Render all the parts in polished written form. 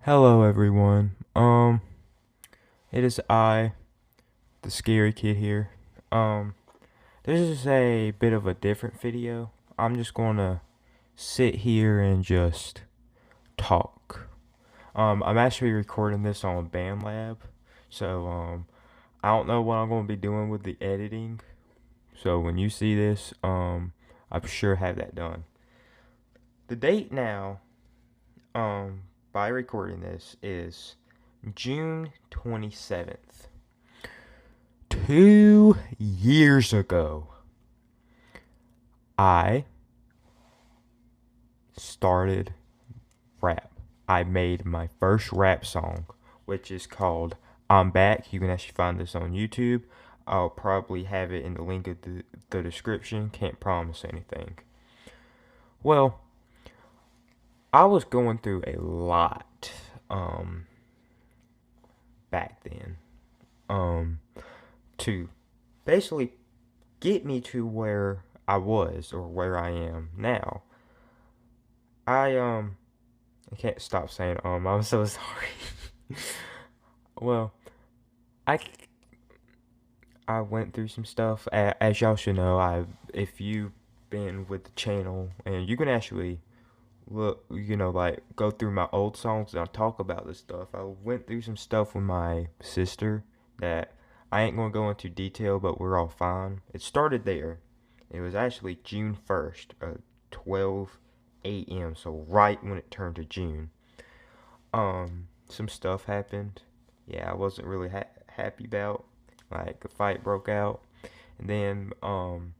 Hello everyone. It is I, the scary kid here. This is a bit of a different video. I'm just gonna sit here and just talk. I'm actually recording this on BandLab, so I don't know what I'm gonna be doing with the editing. So when you see this, I'm sure have that done. The date now, by recording this is June 27th. 2 years ago, I started rap. I made my first rap song, which is called I'm Back. You can actually find this on YouTube. I'll probably have it in the link of the description. Can't promise anything. Well, I was going through a lot back then to basically get me to where I was or where I am now. I can't stop saying I'm so sorry. Well, I I went through some stuff. As y'all should know, if you've been with the channel, and you can actually look, like go through my old songs and I'll talk about this stuff. I went through some stuff with my sister that I ain't gonna go into detail, but we're all fine. It started there. It was actually June 1st, 12 a.m. So right when it turned to June. Some stuff happened. Yeah, I wasn't really happy about. Like a fight broke out, and then on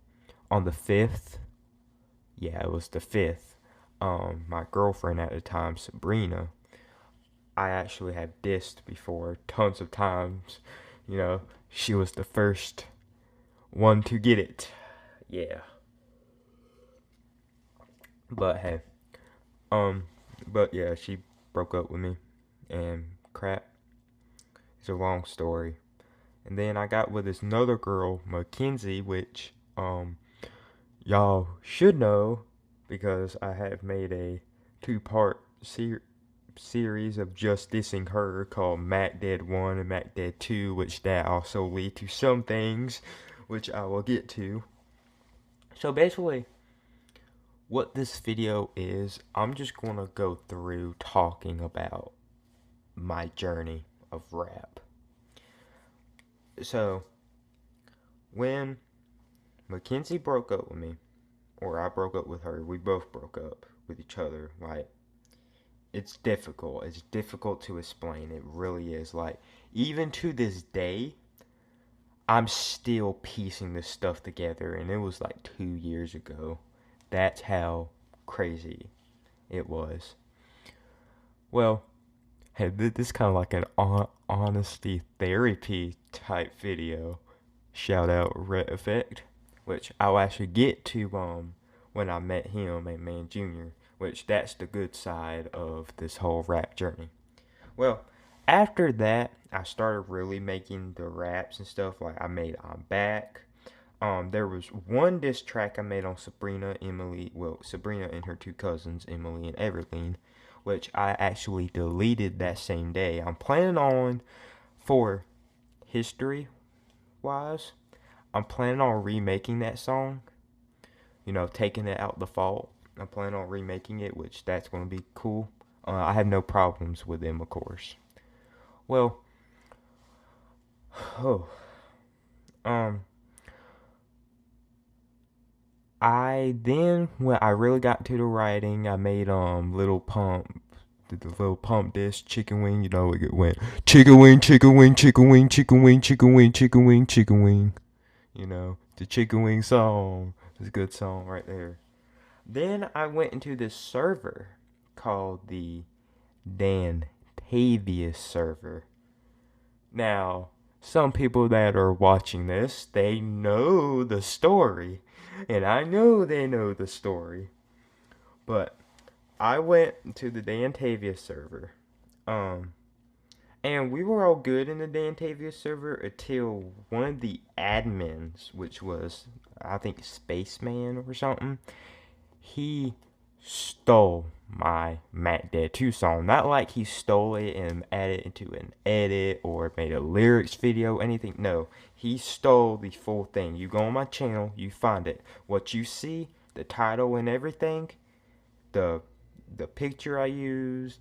the 5th, yeah, it was the 5th. My girlfriend at the time, Sabrina, I actually had dissed before tons of times. She was the first one to get it. Yeah. But hey, but yeah, she broke up with me, and crap. It's a long story. And then I got with this another girl, Mackenzie, which y'all should know because I have made a two-part series of just dissing her called Mac Dead 1 and Mac Dead 2, which that also lead to some things which I will get to. So basically, what this video is, I'm just going to go through talking about my journey of rap. So, when Mackenzie broke up with me, or I broke up with her, we both broke up with each other. Like, it's difficult. It's difficult to explain. It really is. Like, even to this day, I'm still piecing this stuff together, and it was like 2 years ago. That's how crazy it was. Well, hey, this is kind of like an honesty therapy type video. Shout out Rhett Effect, which I'll actually get to when I met him at Man Jr., which that's the good side of this whole rap journey. Well, after that, I started really making the raps and stuff. Like I made I'm Back. There was one diss track I made on Sabrina and her two cousins, Emily and Everline, which I actually deleted that same day. I'm planning on, for history wise, I'm planning on remaking that song. Taking it out the vault. I'm planning on remaking it, which that's going to be cool. I have no problems with them, of course. Well, oh, um, when I really got to the writing, I made Little Pump, the Little Pump dish, chicken wing. It went chicken wing, chicken wing, chicken wing, chicken wing, chicken wing, chicken wing, chicken wing. The chicken wing song. It's a good song right there. Then I went into this server called the Dantavius server. Now, some people that are watching this, they know the story. And I know they know the story. But I went to the Dantavius server. And we were all good in the Dantavius server until one of the admins, which was, I think, Spaceman or something, he stole my Matt Dead 2 song. Not like he stole it and added it into an edit or made a lyrics video, anything. No, he stole the full thing. You go on my channel, you find it. What you see, the title and everything, the picture I used,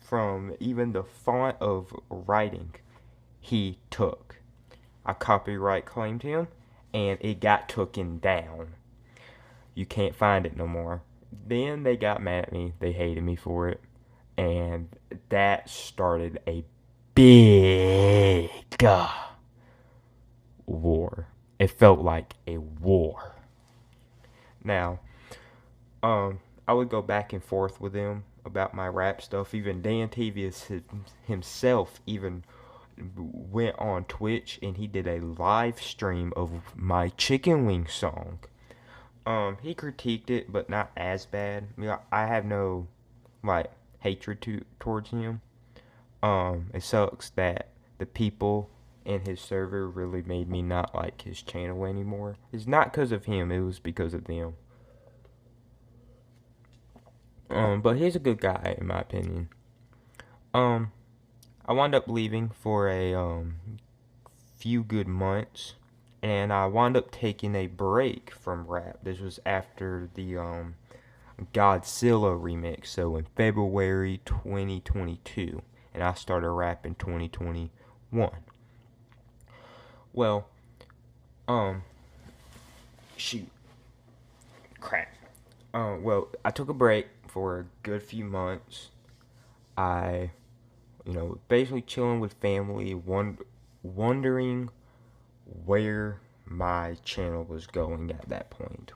from even the font of writing, he took. I copyright claimed him, and it got taken down. You can't find it no more. Then they got mad at me. They hated me for it. And that started a big war. It felt like a war. Now, I would go back and forth with them about my rap stuff. Even Dan Tavius himself even went on Twitch and he did a live stream of my chicken wing song. He critiqued it, but not as bad. I have no like hatred towards him. It sucks that the people in his server really made me not like his channel anymore. It's not because of him, it was because of them. But he's a good guy in my opinion. I wound up leaving for a few good months, and I wound up taking a break from rap. This was after the Godzilla remix, so in February 2022, and I started rap in 2021. Well, shoot, crap. Well, I took a break for a good few months. I, basically chilling with family, wondering where my channel was going at that point.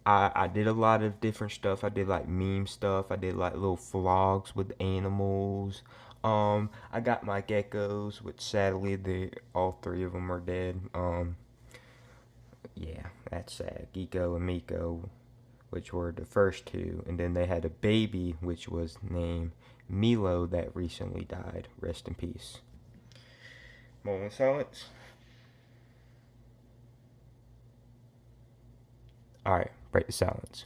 I did a lot of different stuff. I did like meme stuff. I did like little vlogs with animals. I got my geckos, which sadly all three of them are dead. Yeah, that's sad. Geeko and Miko, which were the first two, and then they had a baby, which was named Milo, that recently died. Rest in peace. Moment of silence. Alright, break the silence.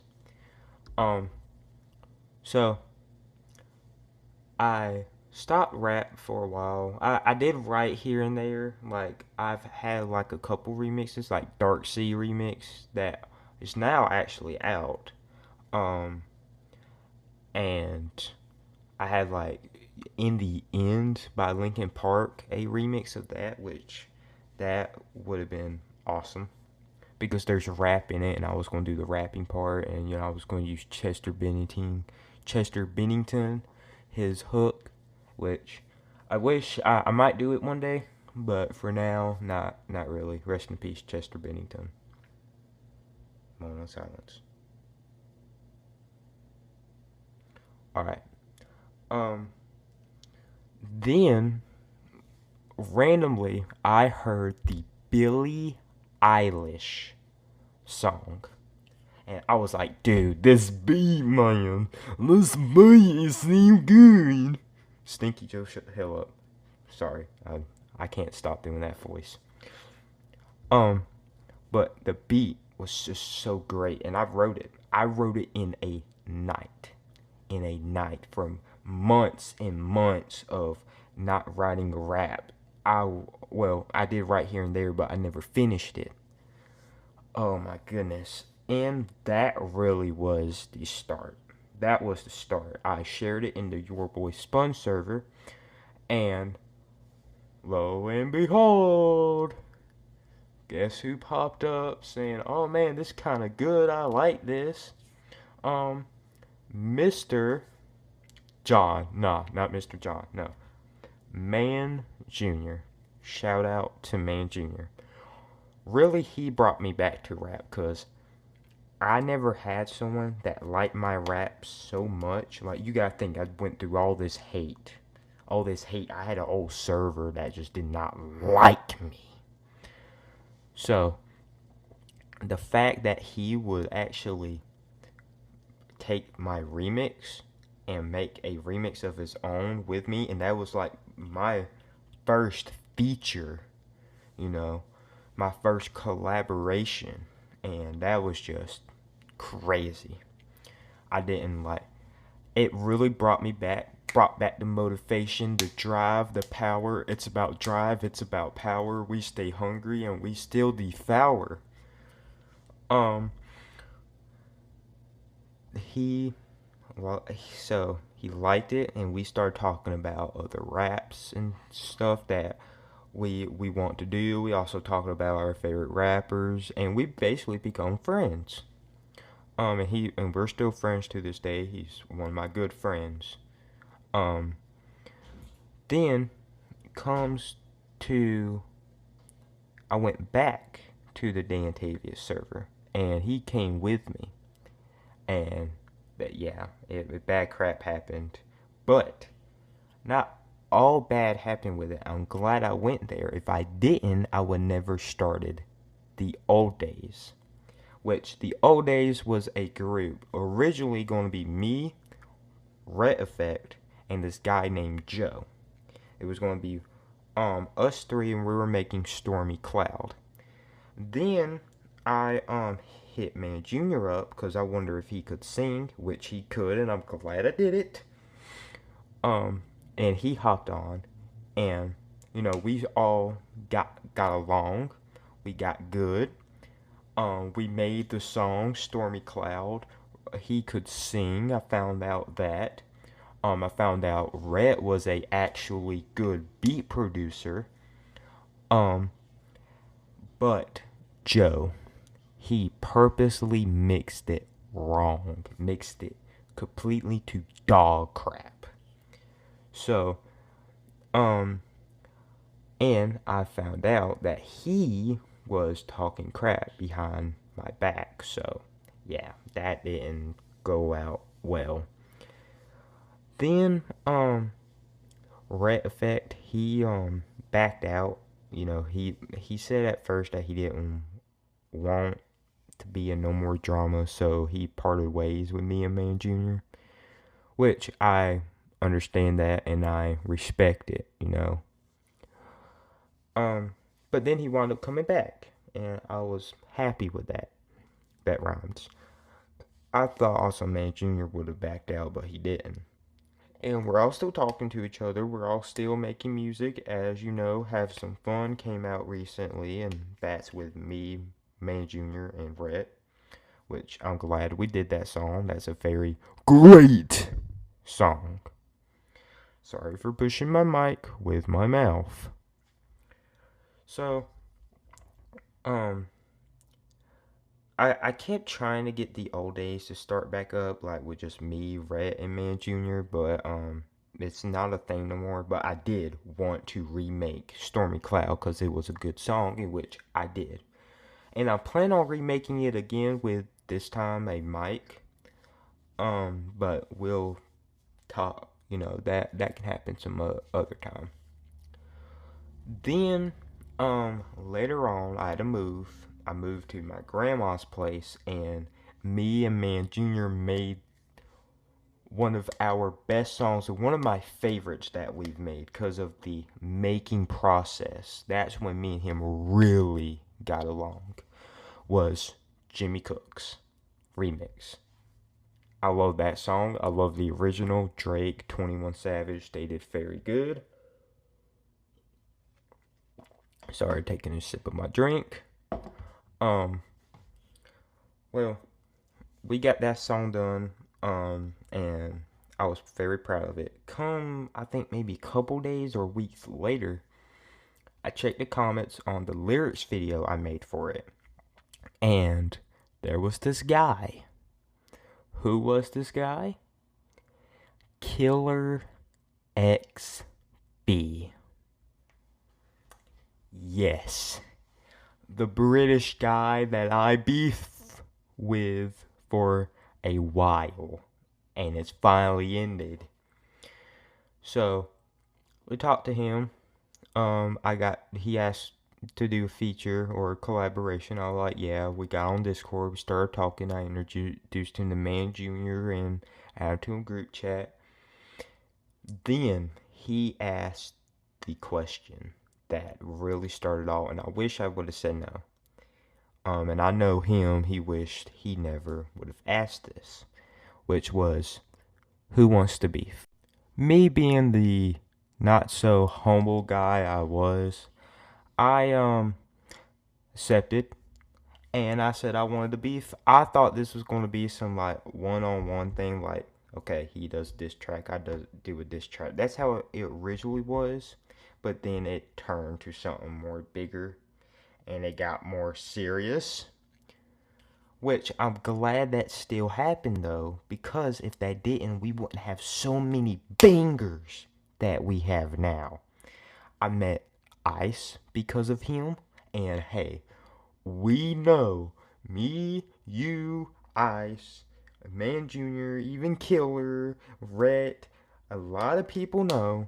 So I stopped rap for a while. I did write here and there. Like, I've had like a couple remixes, like Dark Sea remix that is now actually out. And I had like In the End by Linkin Park, a remix of that, which that would have been awesome because there's rap in it, and I was going to do the rapping part, and I was going to use Chester Bennington, his hook, which I wish I might do it one day, but for now, not really. Rest in peace, Chester Bennington. Moment of silence. Alright. Then, randomly, I heard the Billie Eilish song. And I was like, dude, this beat, man. This beat is so good. Stinky Joe, shut the hell up. Sorry, I can't stop doing that voice. But the beat was just so great, and I wrote it. I wrote it in a night. From months and months of not writing rap. I did write here and there, but I never finished it. Oh my goodness. And that really was the start. That was the start. I shared it in the Your Boy Spun server, and lo and behold, guess who popped up saying, oh man, this kind of good, I like this. Mr. John. No, not Mr. John, no. Man Jr. Shout out to Man Jr. Really, he brought me back to rap, because I never had someone that liked my rap so much. Like, you gotta think, I went through all this hate. I had an old server that just did not like me. So, the fact that he would actually take my remix and make a remix of his own with me, and that was like my first feature, my first collaboration, and that was just crazy. I didn't it really brought back the motivation, the drive, the power. It's about drive, it's about power. We stay hungry and we still devour. Um, he, so he liked it, and we started talking about other raps and stuff that we want to do. We also talked about our favorite rappers, and we basically become friends. And we're still friends to this day. He's one of my good friends. Um, then comes to I went back to the Dantavius server, and he came with me, and yeah, bad crap happened, but not all bad happened with it. I'm glad I went there. If I didn't, I would never started the old days, which the old days was a group originally going to be me, Ret Effect, and this guy named Joe. It was going to be us three, and we were making Stormy Cloud. Then I hit Man Junior up because I wonder if he could sing, which he could, and I'm glad I did it. And he hopped on, and we all got along. We got good. We made the song Stormy Cloud. He could sing. I found out that. I found out Rhett was a actually good beat producer. But Joe, he purposely mixed it wrong. Mixed it completely to dog crap. So, and I found out that he was talking crap behind my back. So, yeah, that didn't go out well. Then, Ret Effect, he backed out. He said at first that he didn't want to be in no more drama, so he parted ways with me and Man Junior, which I understand that and I respect it. But then he wound up coming back, and I was happy with that. That rhymes. I thought also Man Junior would have backed out, but he didn't. And we're all still talking to each other. We're all still making music, as you know. Have Some Fun came out recently, and that's with me, Man Junior, and Rhett, which I'm glad we did that song. That's a very great song. Sorry for pushing my mic with my mouth. So, I kept trying to get the old days to start back up, like with just me, Rhett, and Man Junior, but it's not a thing no more. But I did want to remake Stormy Cloud because it was a good song, in which I did, and I plan on remaking it again with this time a mic. But we'll talk. That can happen some other time. Then, later on, I had to move. I moved to my grandma's place, and me and Man Junior made one of our best songs, one of my favorites that we've made because of the making process. That's when me and him really got along, was Jimmy Cook's remix. I love that song. I love the original. Drake, 21 Savage, they did very good. Sorry, taking a sip of my drink. Well, we got that song done, and I was very proud of it. I think maybe a couple days or weeks later, I checked the comments on the lyrics video I made for it, and there was this guy. Who was this guy? Killer XB. Yes, the British guy that I beef with for a while, and it's finally ended. So we talked to him. He asked to do a feature or a collaboration. I was like, yeah. We got on Discord. We started talking. I introduced him to Man Junior and added to a group chat. Then he asked the question that really started all, and I wish I would have said no. And I know him, he wished he never would have asked this, which was, Who wants to beef? Me being the not so humble guy I was, I accepted and I said I wanted to beef. I thought this was going to be some like one-on-one thing, like okay, he does this track, I do a diss track. That's how it originally was, but then it turned to something more bigger and it got more serious. Which I'm glad that still happened though, because if that didn't, we wouldn't have so many bangers that we have now. I met Ice because of him, and hey, we know me, you, Ice, Man Jr., even Killer, Rhett, a lot of people know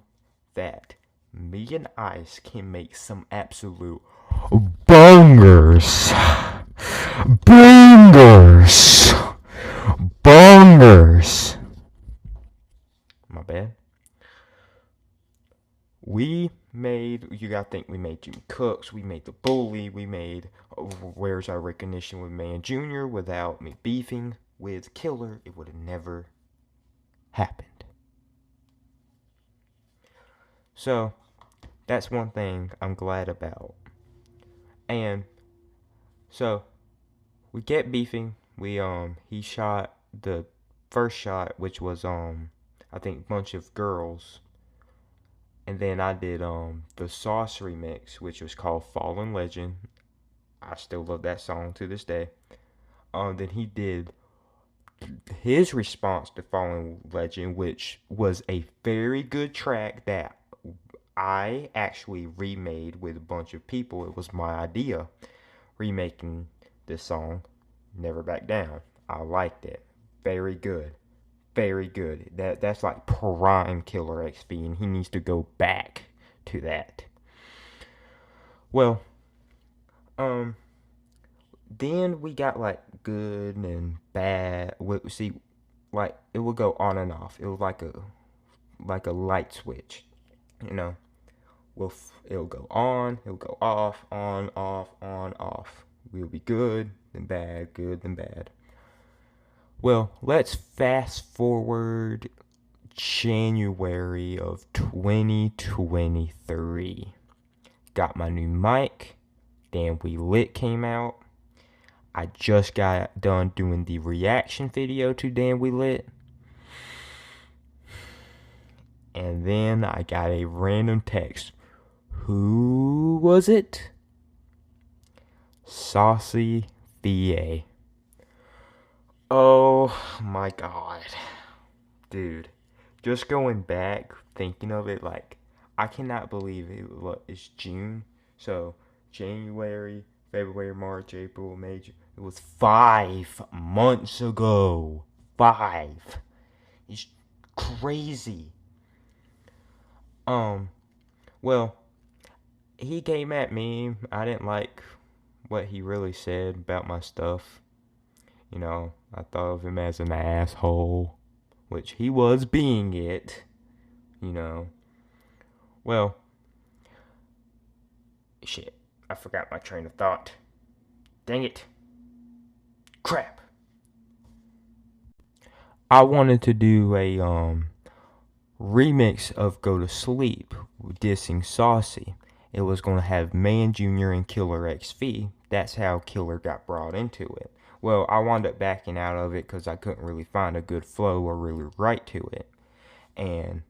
that me and Ice can make some absolute bangers. Bangers. Bangers. My bad. You gotta think, we made Jimmy Cooks, we made The Bully, we made Where's Our Recognition with Man Jr. Without me beefing with Killer, it would have never happened. So, that's one thing I'm glad about. And, so, we get beefing, he shot the first shot, which was, I think, Bunch of Girls. And then I did the Sauce remix, which was called Fallen Legend. I still love that song to this day. Then he did his response to Fallen Legend, which was a very good track that I actually remade with a bunch of people. It was my idea, remaking this song, Never Back Down. I liked it. Very good. Very good. That's like prime CLU-ChFC, and he needs to go back to that. Well, then we got like good and bad. See, like it would go on and off. It was like a light switch, you know. It'll go on, it'll go off, on, off, on, off. We'll be good, then bad, good, then bad. Well, let's fast forward January of 2023. Got my new mic. Damn We Lit came out. I just got done doing the reaction video to Damn We Lit. And then I got a random text. Who was it? Saucy VA. Oh my god. Dude. Just going back, thinking of it, like, I cannot believe it. It's June. So, January, February, March, April, May. It was 5 months ago. 5. It's crazy. Well, he came at me. I didn't like what he really said about my stuff. You know, I thought of him as an asshole, which he was being it, you know. Well, shit, I forgot my train of thought. Dang it. Crap. I wanted to do a remix of Go to Sleep, dissing Saucy. It was going to have Man Jr. and CLU-ChFC. That's how Killer got brought into it. Well, I wound up backing out of it because I couldn't really find a good flow or really write to it. And,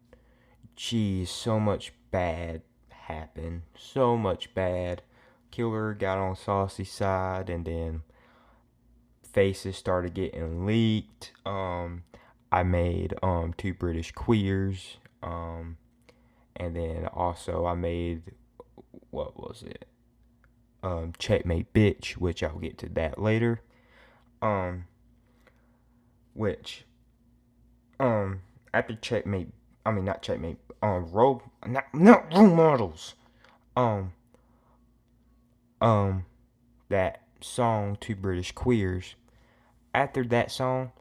geez, so much bad happened. So much bad. Killer got on Saucy's side, and then faces started getting leaked. I made 2 British queers. And then also I made, what was it? Checkmate Bitch, which I'll get to that later. Which after Checkmate, I mean not Checkmate, not role models. That song 2 British Queers. After that song,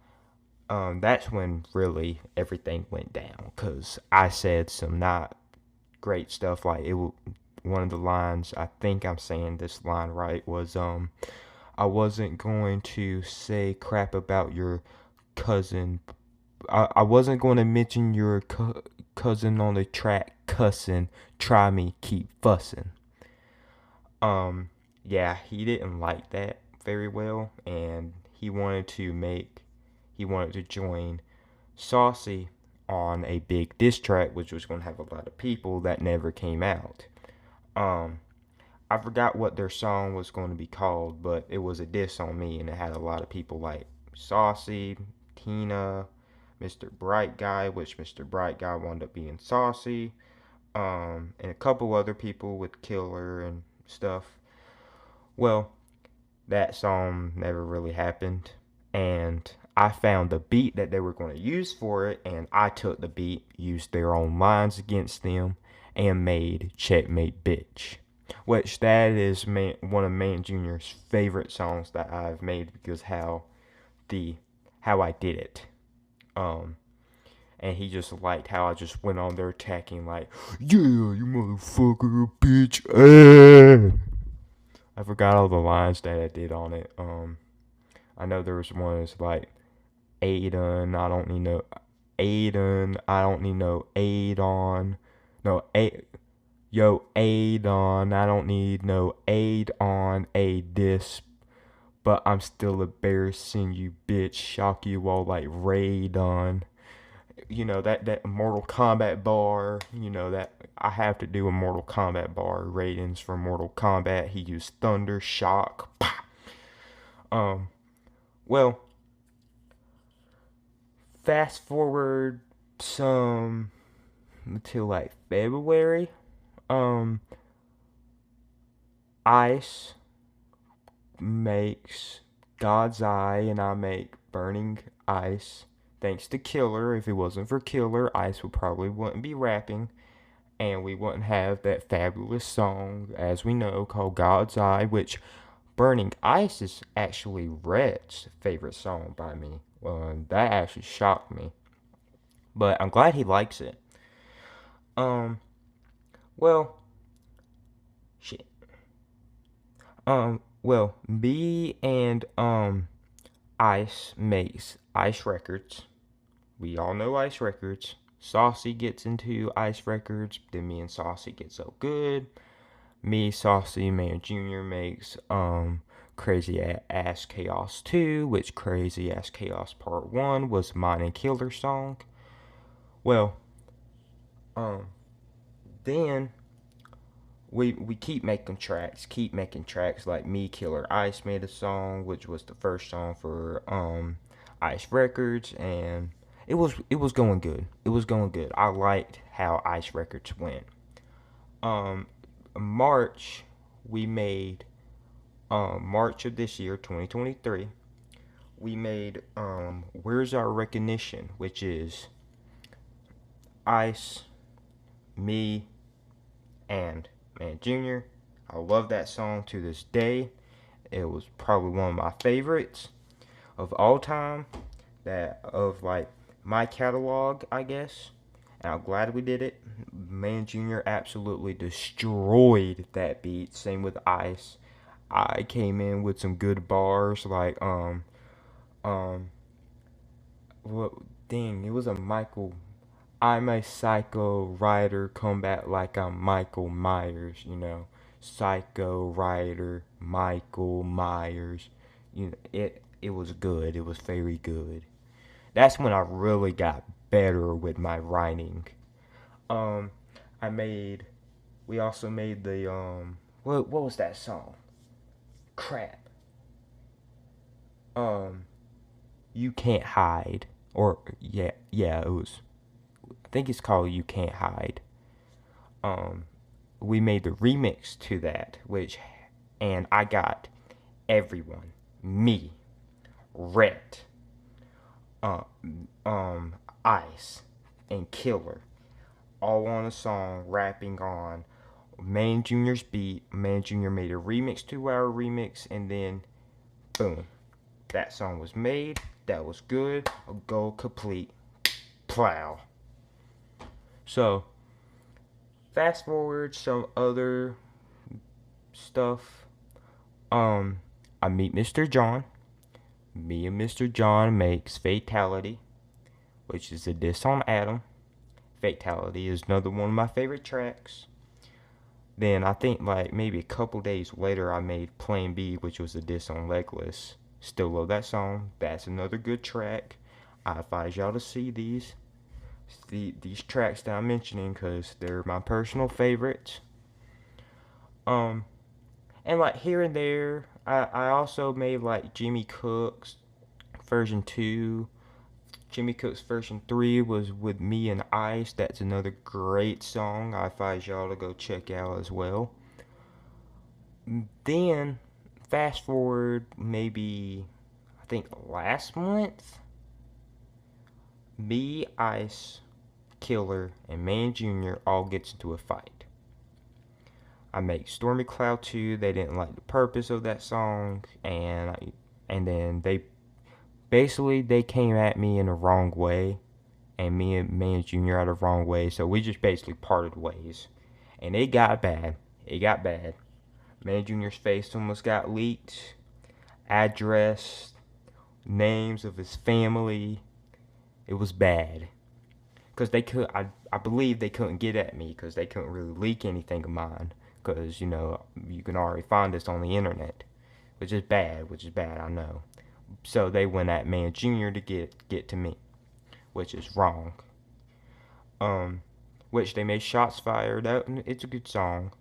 that's when really everything went down, cause I said some not great stuff. Like one of the lines, I think I'm saying this line right, was I wasn't going to say crap about your cousin, I wasn't going to mention your cousin on the track cussing. Try me, keep fussing. Um, yeah, he didn't like that very well, and he wanted to join Saucy on a big diss track, which was going to have a lot of people that never came out. Um, I forgot what their song was going to be called, but it was a diss on me, and it had a lot of people like Saucy, Tina, Mr. Bright Guy, which Mr. Bright Guy wound up being Saucy, and a couple other people with Killer and stuff. Well, that song never really happened, and I found the beat that they were going to use for it, and I took the beat, used their own lines against them, and made Checkmate Bitch, which that is one of Man Jr.'s favorite songs that I've made because how I did it. Um, and he just liked how I just went on there attacking like, yeah, you motherfucker, bitch. I forgot all the lines that I did on it. I know there was one that's like, Aiden, I don't need no Aiden, I don't need no Aidon. No, yo, Aidon, I don't need no aid on a this, but I'm still embarrassing you, bitch. Shock you all like Raydon. You know, that Mortal Kombat bar, you know, that I have to do a Mortal Kombat bar. Ratings for Mortal Kombat. He used Thunder, Shock. Um, well, fast forward some until like February. Um, Ice makes God's Eye, and I make Burning Ice. Thanks to Killer. If it wasn't for Killer, Ice would probably wouldn't be rapping, and we wouldn't have that fabulous song, as we know, called God's Eye, which Burning Ice is actually Red's favorite song by me. That actually shocked me, but I'm glad he likes it. Um, well, shit. Well, me and Ice makes Ice Records. We all know Ice Records. Saucy gets into Ice Records. Then me and Saucy get so good. Me, Saucy, Man Jr. makes Crazy Ass Chaos 2, which Crazy Ass Chaos Part 1 was mine and Killer song. Well, then we keep making tracks like me, Killer Ice made a song, which was the first song for Ice Records, and it was going good. It was going good. I liked how Ice Records went. Um, March we made March of this year, 2023. We made Where's Our Recognition, which is Ice, me, and Man Jr. I love that song to this day. It was probably one of my favorites of all time. That of like my catalog, I guess. And I'm glad we did it. Man Jr. absolutely destroyed that beat. Same with Ice. I came in with some good bars like what dang, it was a Michael, I'm a psycho rider, come back like I'm Michael Myers, you know. Psycho rider, Michael Myers. You know, it was good. It was very good. That's when I really got better with my writing. Um I made we also made the what was that song? Crap. Um You Can't Hide, or yeah, it was, I think it's called You Can't Hide. Um, we made the remix to that, and I got everyone, me, Rhett, uh, Ice, and Killer, all on a song rapping on Man Jr.'s beat. Man Jr. made a remix to our remix, and then boom, that song was made. That was good. A goal complete. Plow. So, fast forward some other stuff. I meet Mr. John. Me and Mr. John makes Fatality. which is a diss on Adam. Fatality is another one of my favorite tracks. Then I think like maybe a couple days later I made Plan B, which was a diss on Legless. Still love that song. That's another good track. I advise y'all to see these tracks that I'm mentioning because they're my personal favorites. And like here and there, I also made like Jimmy Cook's version 2. Jimmy Cook's version 3 was with Me and Ice. That's another great song. I advise y'all to go check out as well. Then, fast forward maybe, I think last month, me, Ice, Killer, and Man Jr. all gets into a fight. I make Stormy Cloud 2. They didn't like the purpose of that song, and then they came at me in the wrong way, and me and Man Jr. are the wrong way, so we just basically parted ways. And it got bad. It got bad. Man Jr.'s face almost got leaked. Address, names of his family. It was bad. Because I believe they couldn't get at me because they couldn't really leak anything of mine. Because, you know, you can already find this on the internet. Which is bad, I know. So they went at Man Jr. to get to me. Which is wrong. Which they made Shots Fired. It's a good song.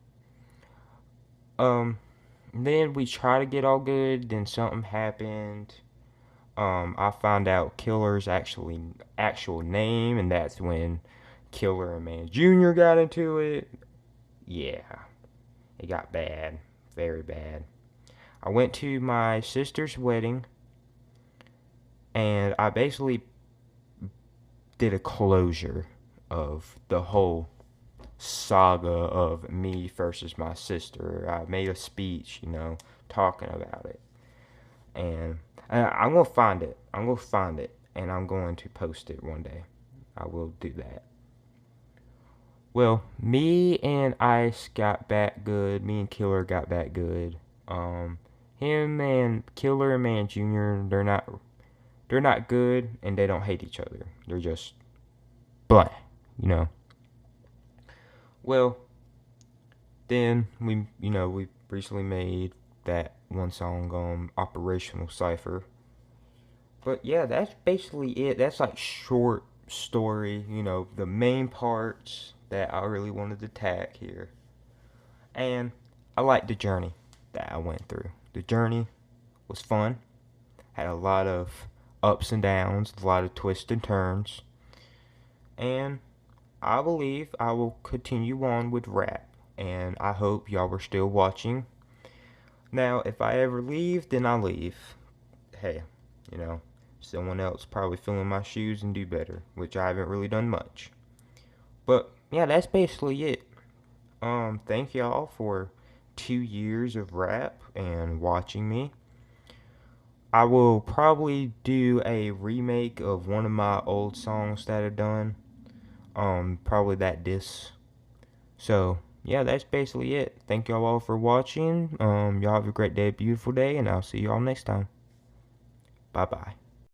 Then we try to get all good. Then something happened. I found out Killer's actual name, and that's when Killer and Man Jr. got into it. Yeah, it got bad, very bad. I went to my sister's wedding, and I basically did a closure of the whole saga of me versus my sister. I made a speech, you know, talking about it. And I'm going to find it. And I'm going to post it one day. I will do that. Well, me and Ice got back good. Me and Killer got back good. Him and Killer and Man Jr., they're not good, and they don't hate each other. They're just blah, you know. Well, then we recently made that one song, Operational Cypher. But yeah, that's basically it. That's like short story, you know, the main parts that I really wanted to tag here. And I like the journey that I went through. The journey was fun. Had a lot of ups and downs, a lot of twists and turns. And I believe I will continue on with rap. And I hope y'all were still watching. Now, if I ever leave, then I leave. Hey, you know, someone else probably fill in my shoes and do better, which I haven't really done much. But yeah, that's basically it. Thank y'all for 2 years of rap and watching me. I will probably do a remake of one of my old songs that I've done. Probably that diss. So yeah, that's basically it. Thank y'all all for watching. Y'all have a great day, beautiful day, and I'll see y'all next time. Bye bye.